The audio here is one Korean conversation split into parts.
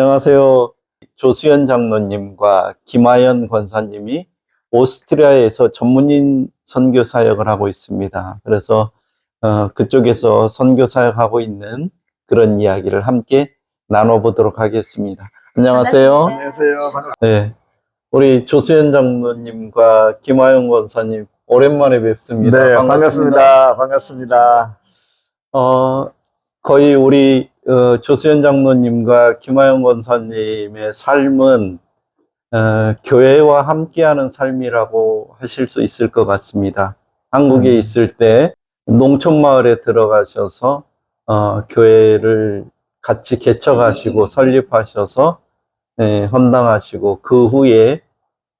안녕하세요. 조수연 장로님과 김하연 권사님이 오스트리아에서 전문인 선교 사역을 하고 있습니다. 그래서 그쪽에서 선교 사역하고 있는 그런 이야기를 함께 나눠보도록 하겠습니다. 안녕하세요. 안녕하세요. 네, 우리 조수연 장로님과 김하연 권사님 오랜만에 뵙습니다. 네, 반갑습니다. 반갑습니다. 거의 우리 조수연 장로님과 김하연 권사님의 삶은 교회와 함께하는 삶이라고 하실 수 있을 것 같습니다. 한국에 있을 때 농촌 마을에 들어가셔서 교회를 같이 개척하시고 설립하셔서 헌당하시고 그 후에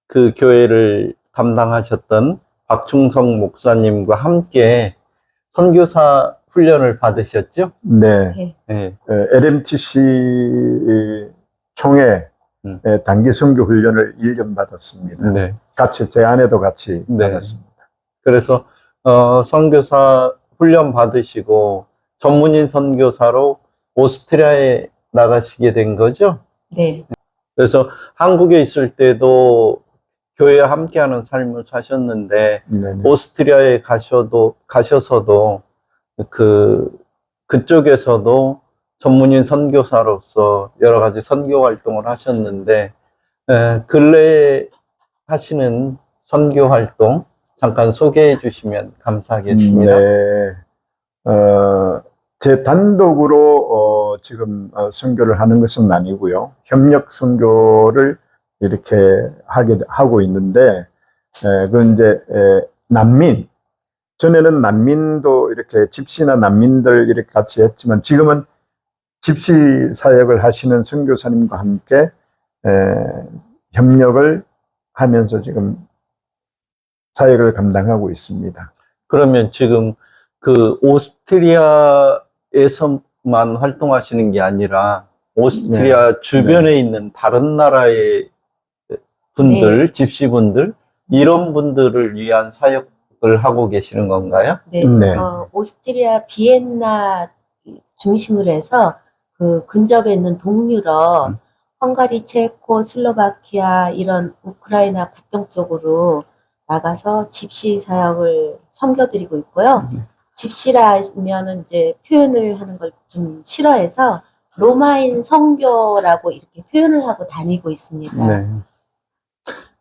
그 교회를 담당하셨던 박충성 목사님과 함께 선교사 훈련을 받으셨죠? 네. 네. LMTC 총회 단기 선교 훈련을 1년 받았습니다. 네. 같이, 제 아내도 같이 네. 받았습니다. 그래서 선교사 훈련 받으시고 전문인 선교사로 오스트리아에 나가시게 된 거죠? 네. 그래서 한국에 있을 때도 교회와 함께하는 삶을 사셨는데 네네. 오스트리아에 가셔서도 그쪽에서도 전문인 선교사로서 여러 가지 선교 활동을 하셨는데 근래에 하시는 선교 활동 잠깐 소개해 주시면 감사하겠습니다. 네. 제 단독으로 지금 선교를 하는 것은 아니고요. 협력 선교를 이렇게 하고 있는데, 그건 이제 난민. 전에는 난민도 이렇게 집시나 난민들 이렇게 같이 했지만 지금은 집시 사역을 하시는 선교사님과 함께 협력을 하면서 지금 사역을 감당하고 있습니다. 그러면 지금 그 오스트리아에서만 활동하시는 게 아니라 오스트리아 주변에 있는 다른 나라의 분들, 집시분들 이런 분들을 위한 사역을 하고 계시는 건가요? 네. 네. 오스트리아 비엔나 중심으로 해서 그 근접에 있는 동유럽, 헝가리, 체코, 슬로바키아 이런 우크라이나 국경 쪽으로 나가서 집시 사역을 섬겨드리고 있고요. 집시라면은 이제 표현을 하는 걸 좀 싫어해서 로마인 선교라고 이렇게 표현을 하고 다니고 있습니다. 네.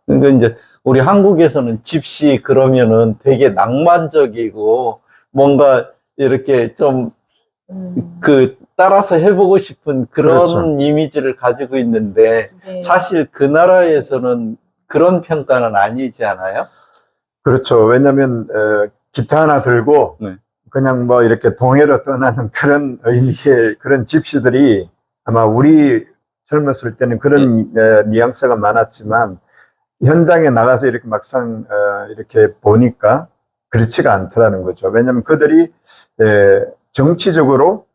그러니까 이제 우리 한국에서는 집시 그러면은 되게 낭만적이고 뭔가 이렇게 좀 따라서 해보고 싶은 그런 그렇죠. 이미지를 가지고 있는데 네. 사실 그 나라에서는 그런 평가는 아니지 않아요? 그렇죠. 왜냐하면 기타 하나 들고 네. 그냥 뭐 이렇게 동해로 떠나는 그런 의미의 그런 집시들이 아마 우리 젊었을 때는 그런 뉘앙스가 많았지만 현장에 나가서 이렇게 막상 이렇게 보니까 그렇지가 않더라는 거죠. 왜냐하면 그들이 정치적으로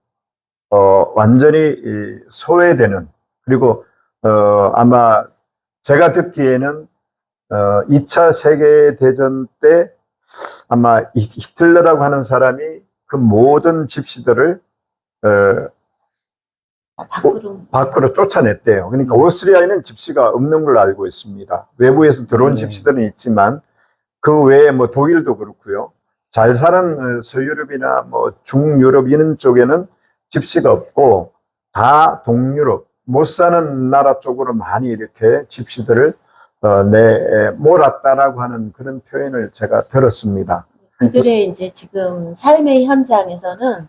완전히 소외되는, 그리고 아마 제가 듣기에는 2차 세계대전 때 아마 히틀러라고 하는 사람이 그 모든 집시들을 밖으로 쫓아냈대요. 그러니까 오스트리아에는 집시가 없는 걸로 알고 있습니다. 외부에서 들어온 집시들은 있지만 그 외에 뭐 독일도 그렇고요. 잘 사는 서유럽이나 뭐 중유럽 이런 쪽에는 집시가 없고 다 동유럽, 못 사는 나라 쪽으로 많이 이렇게 집시들을 몰았다라고 하는 그런 표현을 제가 들었습니다. 그들의 이제 지금 삶의 현장에서는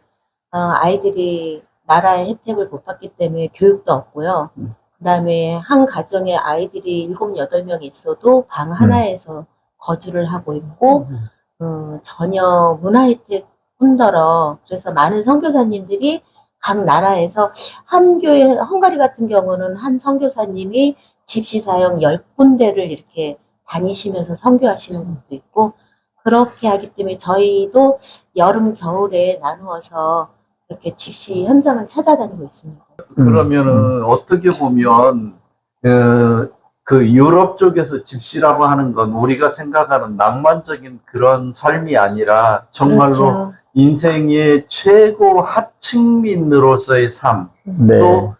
아이들이 나라의 혜택을 못 받기 때문에 교육도 없고요. 그다음에 한 가정에 아이들이 7, 8명 있어도 방 하나에서 거주를 하고 있고 전혀 문화 혜택 뿐더러 그래서 많은 선교사님들이 각 나라에서 한 교회, 헝가리 같은 경우는 한 선교사님이 집시 사역 10군데를 이렇게 다니시면서 선교하시는 분도 있고 그렇게 하기 때문에 저희도 여름, 겨울에 나누어서 이렇게 집시 현장을 찾아다니고 있습니다. 그러면은 어떻게 보면 그 유럽 쪽에서 집시라고 하는 건 우리가 생각하는 낭만적인 그런 삶이 아니라 정말로 그렇죠. 인생의 최고 하층민으로서의 삶, 네. 또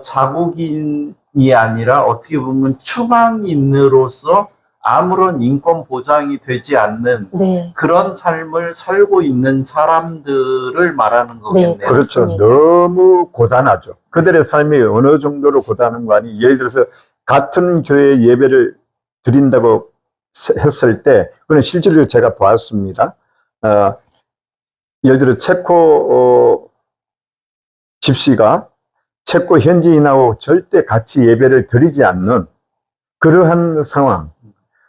자국인이 아니라 어떻게 보면 추방인으로서 아무런 인권 보장이 되지 않는 네. 그런 삶을 살고 있는 사람들을 말하는 거겠네요. 그렇죠. 맞습니다. 너무 고단하죠. 그들의 삶이 어느 정도로 고단한 거 아니, 예를 들어서 같은 교회 예배를 드린다고 했을 때, 그건 실제로 제가 보았습니다. 예를 들어 체코 집시가 체코 현지인하고 절대 같이 예배를 드리지 않는 그러한 상황.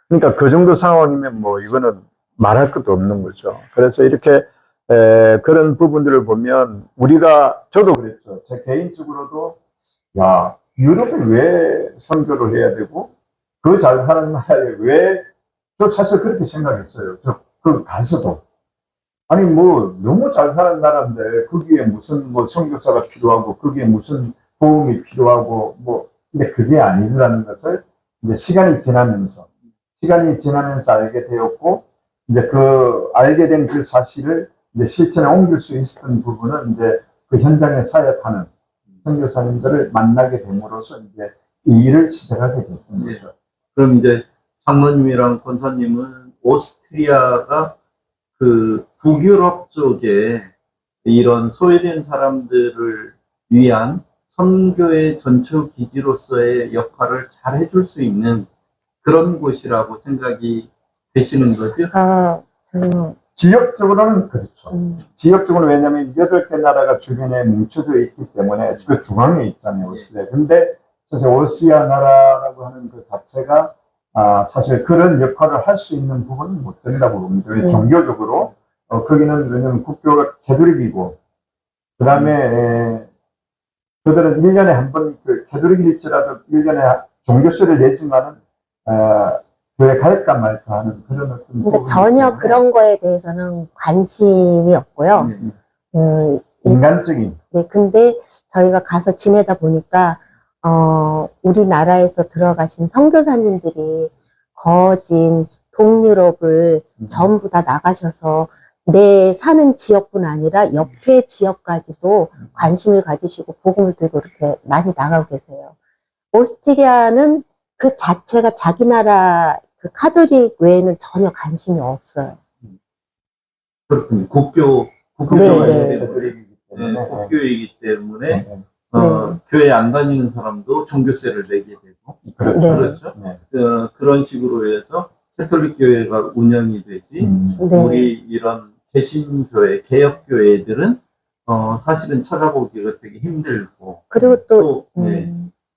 그러니까 그 정도 상황이면 뭐 이거는 말할 것도 없는 거죠. 그래서 이렇게 그런 부분들을 보면 우리가, 저도 그랬죠. 제 개인적으로도 야, 유럽에 왜 선교를 해야 되고 그 잘 사는 나라에 왜, 저 사실 그렇게 생각했어요. 그 가서도 아니 뭐 너무 잘 사는 나라인데 거기에 무슨 뭐 선교사가 필요하고 거기에 무슨 도움이 필요하고 뭐, 근데 그게 아니라는 것을 이제 시간이 지나면서 알게 되었고, 이제 그 알게 된 그 사실을 이제 실천에 옮길 수 있었던 부분은 이제 그 현장에 사역하는 선교사님들을 만나게 됨으로써 이제 이 일을 시작하게 됐던 네. 거죠. 그럼 이제 장로님이랑 권사님은 오스트리아가 그 북유럽 쪽에 이런 소외된 사람들을 위한 선교의 전초 기지로서의 역할을 잘 해줄 수 있는 그런 곳이라고 생각이 되시는 거죠? 저는, 지역적으로는 그렇죠. 지역적으로 왜냐하면 8개 나라가 주변에 뭉쳐져 있기 때문에 그 중앙에 있잖아요, 오스트리아. 근데 사실 오스트리아 나라라고 하는 그 자체가 사실 그런 역할을 할 수 있는 부분은 못 된다고 봅니다. 왜 종교적으로 거기는 왜냐하면 국교가 캐톨릭이고 그 다음에 그들은 1년에 한 번 그 캐톨릭일지라도 1년에 종교세를 내지만은 교회 갈까 말까 하는 그런 어떤 근데 부분이기 전혀 때문에 그런 거에 대해서는 관심이 없고요. 인간적인 네, 근데 저희가 가서 지내다 보니까, 우리나라에서 들어가신 선교사님들이 거진 동유럽을 전부 다 나가셔서 내 사는 지역뿐 아니라 옆에 지역까지도 관심을 가지시고 복음을 들고 이렇게 많이 나가고 계세요. 오스트리아는 그 자체가 자기 나라 그 카톨릭 외에는 전혀 관심이 없어요. 그렇군요. 국교가 네. 있기 때문에, 국교이기 때문에 네. 교회 안 다니는 사람도 종교세를 내게 되고 그렇죠. 네. 그렇죠. 네. 그런 식으로 해서 캐톨릭 교회가 운영이 되지. 네. 우리 이런 개신교회, 개혁교회들은 사실은 찾아보기가 되게 힘들고 그리고 또, 네.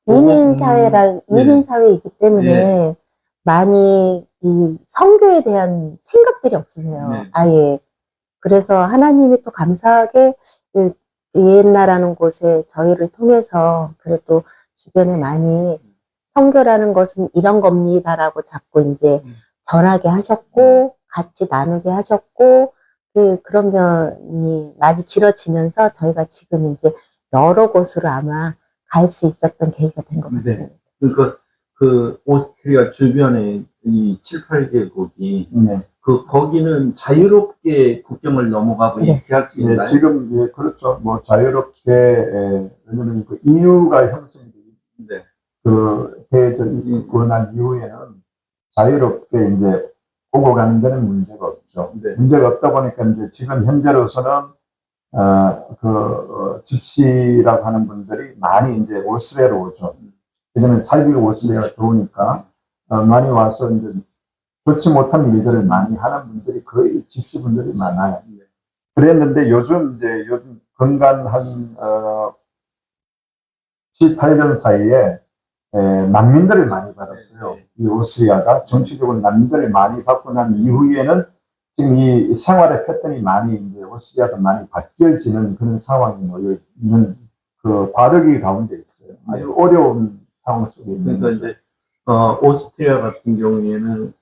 이민 사회이기 때문에 많이 이 선교에 대한 생각들이 없으세요. 네. 아예. 그래서 하나님이 또 감사하게 비엔나라는 곳에 저희를 통해서 그래도 주변에 많이 선교라는 것은 이런 겁니다라고 자꾸 이제 전하게 하셨고 같이 나누게 하셨고 그런 면이 많이 길어지면서 저희가 지금 이제 여러 곳으로 아마 갈 수 있었던 계기가 된 것 같습니다. 네. 그러니까 그 오스트리아 주변에 이 7, 8개국이 거기는 자유롭게 국경을 넘어가고 네. 이렇게 할 수 있나요? 네, 지금 그렇죠. 뭐 자유롭게 왜냐면 그 EU가 형성이 네. 그 대전이 구원한 이후에는 자유롭게 이제 오고 가는 데는 문제가 없죠. 네. 문제가 없다 보니까 이제 지금 현재로서는 집시라고 하는 분들이 많이 이제 오스트리아로 오죠. 왜냐면 살기가 오스트리아가 좋으니까 많이 와서 이제 좋지 못한 일들을 많이 하는 분들이 거의 집시분들이 많아요. 그랬는데 요즘 건간 한 18년 사이에 난민들을 많이 받았어요. 이 오스트리아가 정치적으로 난민들을 많이 받고 난 이후에는 지금 이 생활의 패턴이 많이 이제 오스트리아가 많이 바뀌어지는 그런 상황이 놓여 있는 그 과도기 가운데 있어요. 아주 어려운 상황 속에 있는 그러니까 이제 오스트리아 같은 경우에는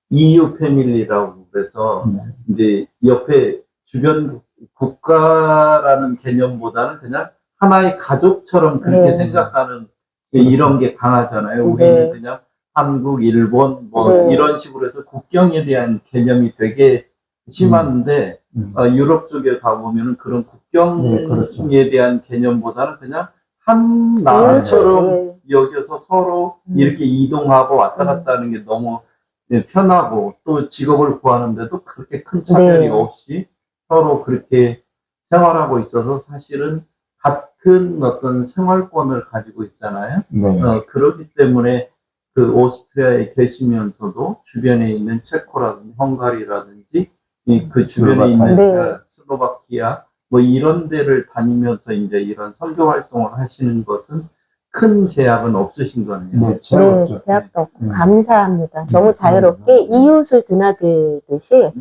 EU 패밀리라고 그래서 이제 옆에 주변 국가라는 개념보다는 그냥 하나의 가족처럼 그렇게 생각하는 이런 게 강하잖아요. 우리는 그냥 한국, 일본 뭐 이런 식으로 해서 국경에 대한 개념이 되게 심한데 유럽 쪽에 가보면은 그런 국경에 그렇죠. 대한 개념보다는 그냥 한 나라처럼 네. 여겨서 서로 이렇게 이동하고 왔다 갔다 하는 게 너무 편하고 또 직업을 구하는데도 그렇게 큰 차별이 네. 없이 서로 그렇게 생활하고 있어서 사실은 같은 어떤 생활권을 가지고 있잖아요. 네. 그렇기 때문에 그 오스트리아에 계시면서도 주변에 있는 체코라든지 헝가리라든지 그 주변에 있는 네. 슬로바키아 뭐 이런 데를 다니면서 이제 이런 선교 활동을 하시는 것은 큰 제약은 없으신 거네요. 네, 네, 제약도 없고 음. 감사합니다. 너무 자유롭게 이웃을 드나들듯이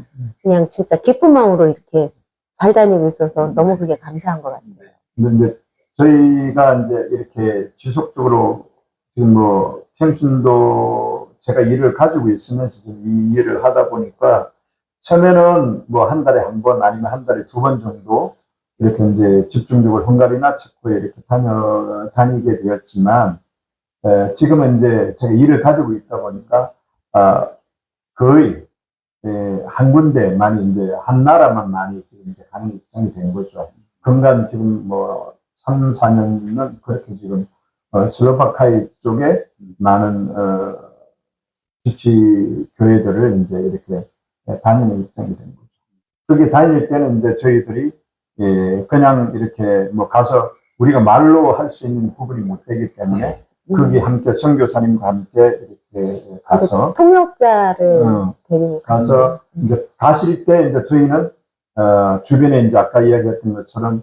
그냥 진짜 기쁜 마음으로 이렇게 잘 다니고 있어서 너무 그게 감사한 것 같아요. 근데 저희가 이제 이렇게 지속적으로 지금 뭐 평신도 제가 일을 가지고 있으면서 지금 이 일을 하다 보니까 처음에는 뭐 한 달에 한 번 아니면 한 달에 두 번 정도 이렇게 이제 집중적으로 헝가리나 체코에 이렇게 다니게 되었지만 지금은 이제 제가 일을 가지고 있다 보니까 거의 한 군데만이 이제 한 나라만 많이 지금 이제 가는 입장이 된 거죠. 근간 지금 뭐 3, 4년은 그렇게 지금 슬로바키아 쪽에 많은 지치 교회들을 이제 이렇게 다니는 입장이 된 거죠. 그게 다닐 때는 이제 저희들이 그냥 이렇게 뭐 가서 우리가 말로 할 수 있는 부분이 못 되기 때문에 거기 함께 선교사님과 함께 이렇게 가서 통역자를 데리고 가서 이제 가실 때 이제 저희는 주변에 이제 아까 이야기했던 것처럼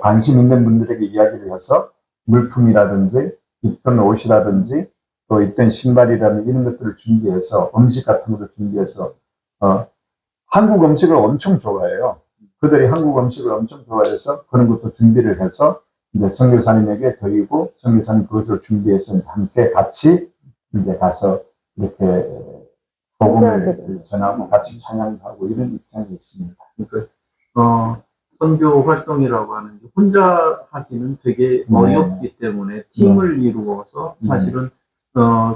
관심 있는 분들에게 이야기를 해서 물품이라든지 입던 옷이라든지 또 입던 신발이라든지 이런 것들을 준비해서 음식 같은 것을 준비해서 한국 음식을 엄청 좋아해요. 그들이 한국 음식을 엄청 좋아해서 그런 것도 준비를 해서 이제 선교사님에게 드리고 선교사님 그것을 준비해서 함께 같이 이제 가서 이렇게 복음을 전하고 같이 찬양하고 이런 입장이 있습니다. 그러니까 선교 활동이라고 하는 게 혼자 하기는 되게 어렵기 때문에 팀을 이루어서 사실은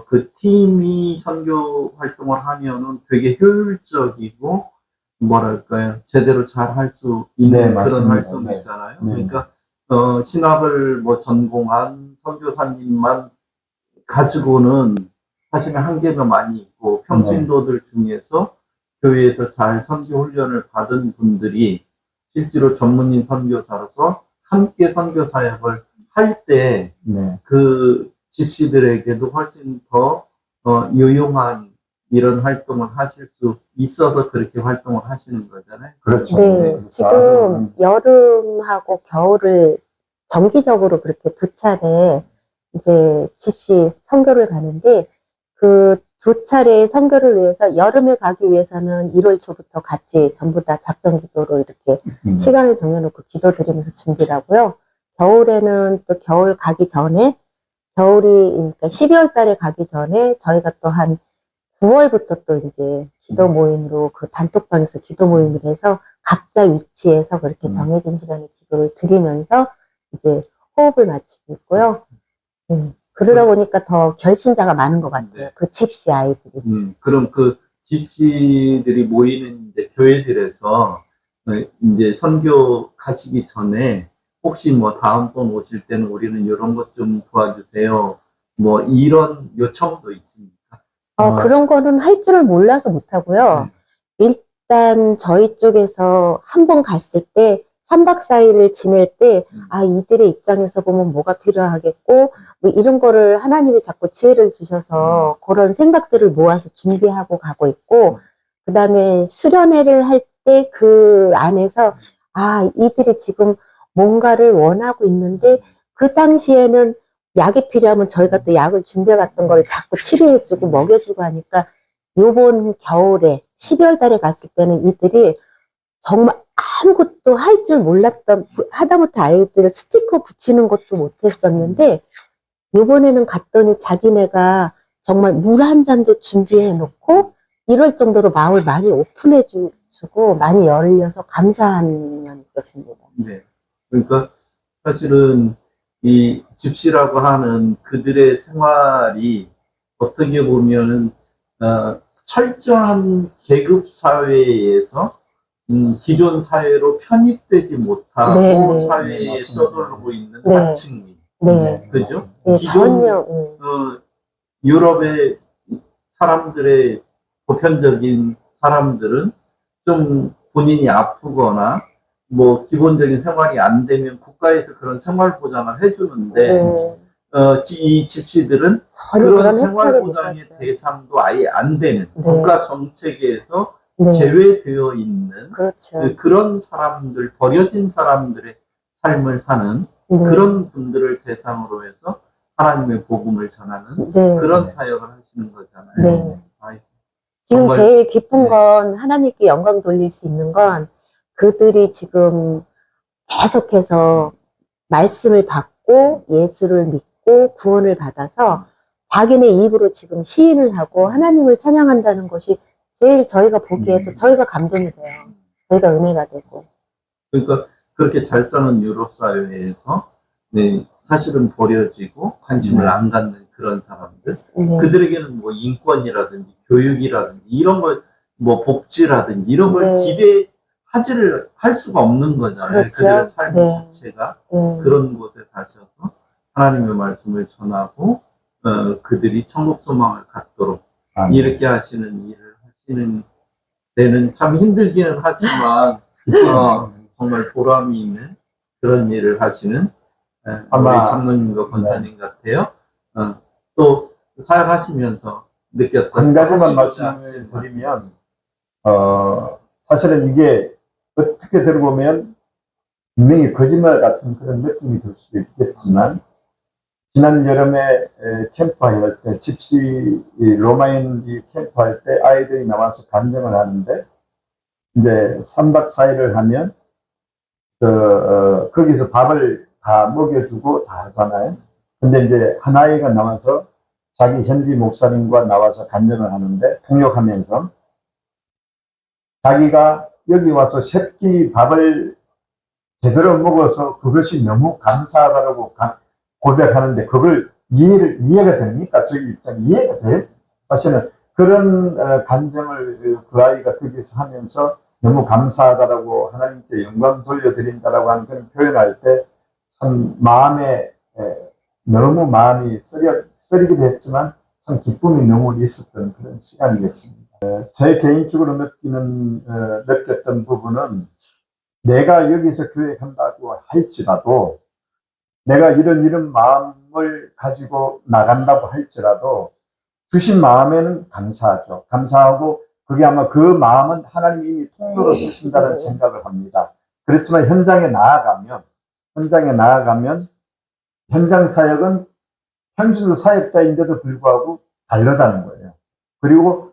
그 팀이 선교 활동을 하면은 되게 효율적이고 뭐랄까요 제대로 잘 할 수 있는 그런 활동이잖아요. 그러니까 신학을 뭐 전공한 선교사님만 가지고는 사실은 한계가 많이 있고 평신도들 중에서 교회에서 잘 선교 훈련을 받은 분들이 실제로 전문인 선교사로서 함께 선교 사역을 할 때 그 집시들에게도 훨씬 더 유용한 이런 활동을 하실 수 있어서 그렇게 활동을 하시는 거잖아요. 그렇죠. 네, 지금 여름하고 겨울을 정기적으로 그렇게 두 차례 이제 집시 선교를 가는데 그 두 차례의 선교를 위해서 여름에 가기 위해서는 1월 초부터 같이 전부 다 작전 기도로 이렇게 시간을 정해놓고 기도 드리면서 준비를 하고요. 겨울에는 또 겨울 가기 전에 겨울이 그러니까 12월 달에 가기 전에 저희가 또 한 9월부터 또 이제 기도 모임으로 그 단톡방에서 기도 모임을 해서 각자 위치에서 그렇게 정해진 시간에 기도를 드리면서 이제 호흡을 맞추고 있고요. 그러다 보니까 더 결신자가 많은 것 같아요. 네. 그 집시 아이들이. 그럼 그 집시들이 모이는 이제 교회들에서 이제 선교 가시기 전에 혹시 뭐 다음번 오실 때는 우리는 이런 것 좀 도와주세요. 뭐 이런 요청도 있습니까? 그런 거는 할 줄을 몰라서 못하고요. 일단 저희 쪽에서 한 번 갔을 때 3박 4일을 지낼 때 이들의 입장에서 보면 뭐가 필요하겠고 뭐 이런 거를 하나님이 자꾸 지혜를 주셔서 그런 생각들을 모아서 준비하고 가고 있고 그 다음에 수련회를 할 때 그 안에서 이들이 지금 뭔가를 원하고 있는데 그 당시에는 약이 필요하면 저희가 또 약을 준비해 갔던 걸 자꾸 치료해주고 먹여주고 하니까 요번 겨울에 12월 달에 갔을 때는 이들이 정말 아무것도 할 줄 몰랐던 하다못해 아이들 스티커 붙이는 것도 못했었는데 요번에는 갔더니 자기네가 정말 물 한 잔도 준비해 놓고 이럴 정도로 마음을 많이 오픈해 주고 많이 열려서 감사한 면이 있었습니다. 네. 그러니까 사실은 이 집시라고 하는 그들의 생활이 어떻게 보면은 철저한 계급 사회에서 기존 사회로 편입되지 못하고 사회에 떠돌고 있는 하층민 네. 그죠? 예, 기존 전혀, 유럽의 사람들의 보편적인 사람들은 좀 본인이 아프거나 뭐 기본적인 생활이 안 되면 국가에서 그런 생활 보장을 해주는데 네. 이 집시들은 전혀 그런 그런 생활 혜택을 못 보장의 받죠. 대상도 아예 안 되는 네. 국가 정책에서 네. 제외되어 있는 그렇죠. 그런 사람들, 버려진 사람들의 삶을 사는 네. 그런 분들을 대상으로 해서 하나님의 복음을 전하는 네. 그런 사역을 하시는 거잖아요. 네. 아이고, 지금 정말, 제일 기쁜 네. 건 하나님께 영광 돌릴 수 있는 건 그들이 지금 계속해서 말씀을 받고 예수를 믿고 구원을 받아서 자기네 입으로 지금 시인을 하고 하나님을 찬양한다는 것이 제일 저희가 보기에도 저희가 감동이 돼요. 저희가 은혜가 되고. 그러니까 그렇게 잘 사는 유럽 사회에서 네, 사실은 버려지고 관심을 네. 안 갖는 그런 사람들, 네. 그들에게는 뭐 인권이라든지 교육이라든지 이런 걸, 뭐 복지라든지 이런 걸 네. 기대하지를 할 수가 없는 거잖아요. 그렇죠. 그들의 삶 네. 자체가 그런 곳에 가셔서 하나님의 말씀을 전하고 그들이 천국 소망을 갖도록 이렇게 하시는 일을 하시는 데는 참 힘들기는 하지만 정말 보람이 있는 그런 일을 하시는 아마, 우리 장로님과 권사님 같아요. 또 사역하시면서 느꼈던 한 가지만 하시고자 말씀을 하시는 드리면, 사실은 이게 어떻게 들어보면 분명히 거짓말 같은 그런 느낌이 들 수도 있겠지만, 지난 여름에 캠프할 때, 집시 로마인 캠프할 때 아이들이 나와서 간증을 하는데, 이제 3박 4일을 하면, 거기서 밥을 다 먹여주고 다 하잖아요. 근데 이제 한 아이가 나와서 자기 현지 목사님과 나와서 간증을 하는데, 통역하면서, 자기가 여기 와서 새끼 밥을 제대로 먹어서 그것이 너무 감사하다고 고백하는데 그걸 이해가 됩니까? 저기 입장 이해가 돼요? 사실은 그런 감정을 그 아이가 거기서 하면서 너무 감사하다라고 하나님께 영광 돌려드린다라고 하는 그런 표현할 때 참 마음에 너무 마음이 쓰리기도 했지만 참 기쁨이 너무 있었던 그런 시간이겠습니다. 제 개인적으로 느꼈던 부분은 내가 여기서 교회 간다고 할지라도 내가 이런 마음을 가지고 나간다고 할지라도 주신 마음에는 감사하죠. 감사하고 그게 아마 그 마음은 하나님이 이미 통로로 쓰신다는 생각을 합니다. 그렇지만 현장 사역은 현실로 사역자인데도 불구하고 다르다는 거예요. 그리고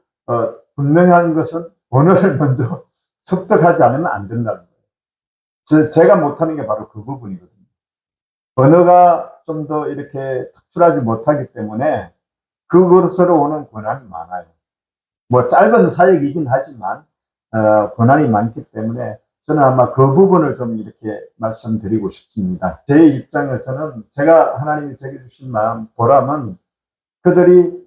분명한 것은 언어를 먼저 습득하지 않으면 안 된다는 거예요. 제가 못하는 게 바로 그 부분이거든요. 언어가 좀 더 이렇게 특출하지 못하기 때문에 그것으로 오는 고난이 많아요. 뭐 짧은 사역이긴 하지만 고난이 많기 때문에 저는 아마 그 부분을 좀 이렇게 말씀드리고 싶습니다. 제 입장에서는 제가 하나님이 제게 주신 보람은 그들이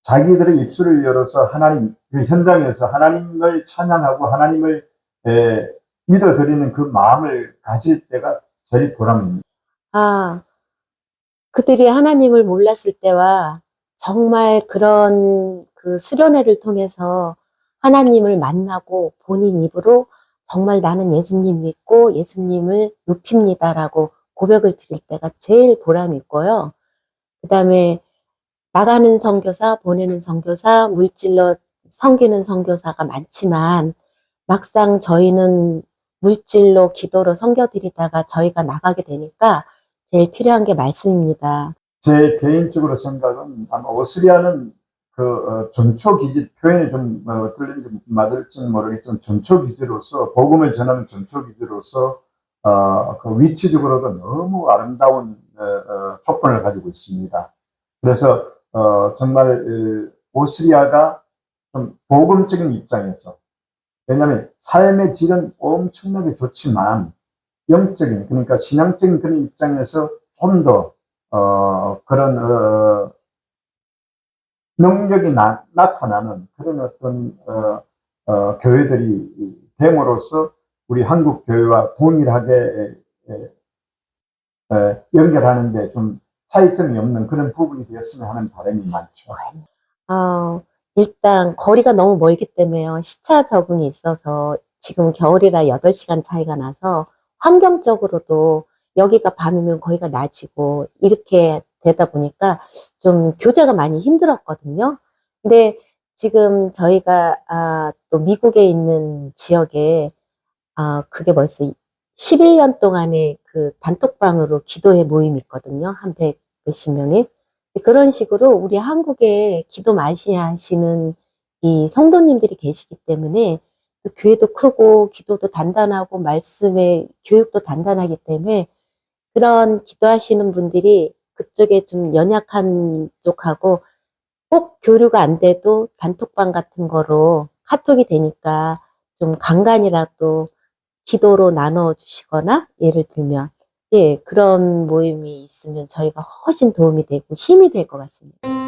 자기들의 입술을 열어서 하나님, 그 현장에서 하나님을 찬양하고 하나님을 믿어드리는 그 마음을 가질 때가 제일 보람입니다. 그들이 하나님을 몰랐을 때와 정말 그런 그 수련회를 통해서 하나님을 만나고 본인 입으로 정말 나는 예수님 믿고 예수님을 높입니다라고 고백을 드릴 때가 제일 보람이 있고요. 그 다음에 나가는 선교사, 보내는 선교사, 물질로 섬기는 선교사가 많지만 막상 저희는 물질로 기도로 섬겨드리다가 저희가 나가게 되니까 제일 필요한 게 말씀입니다. 제 개인적으로 생각은 아마 오스리아는 그 전초기지 표현이 좀 어떨지 맞을지는 모르겠지만 전초기지로서 복음을 전하는 전초기지로서 그 위치적으로도 너무 아름다운 조건을 가지고 있습니다. 그래서 정말 오스리아가 좀 복음적인 입장에서 왜냐하면 삶의 질은 엄청나게 좋지만 영적인 그러니까 신앙적인 그런 입장에서 좀 더 그런 능력이 나타나는 그런 어떤 교회들이 됨으로써 우리 한국 교회와 동일하게 연결하는데 좀 차이점이 없는 그런 부분이 되었으면 하는 바람이 많죠. 일단 거리가 너무 멀기 때문에요. 시차 적응이 있어서 지금 겨울이라 8시간 차이가 나서 환경적으로도 여기가 밤이면 거기가 낮이고 이렇게 되다 보니까 좀 교제가 많이 힘들었거든요. 근데 지금 저희가 또 미국에 있는 지역에 그게 벌써 11년 동안에 그 단톡방으로 기도회 모임이 있거든요. 한 100 몇십 명이. 그런 식으로 우리 한국에 기도 많이 하시는 이 성도님들이 계시기 때문에 또 교회도 크고 기도도 단단하고 말씀의 교육도 단단하기 때문에 그런 기도하시는 분들이 그쪽에 좀 연약한 쪽하고 꼭 교류가 안 돼도 단톡방 같은 거로 카톡이 되니까 좀 간간이라도 기도로 나눠주시거나 예를 들면 그런 모임이 있으면 저희가 훨씬 도움이 되고 힘이 될 것 같습니다.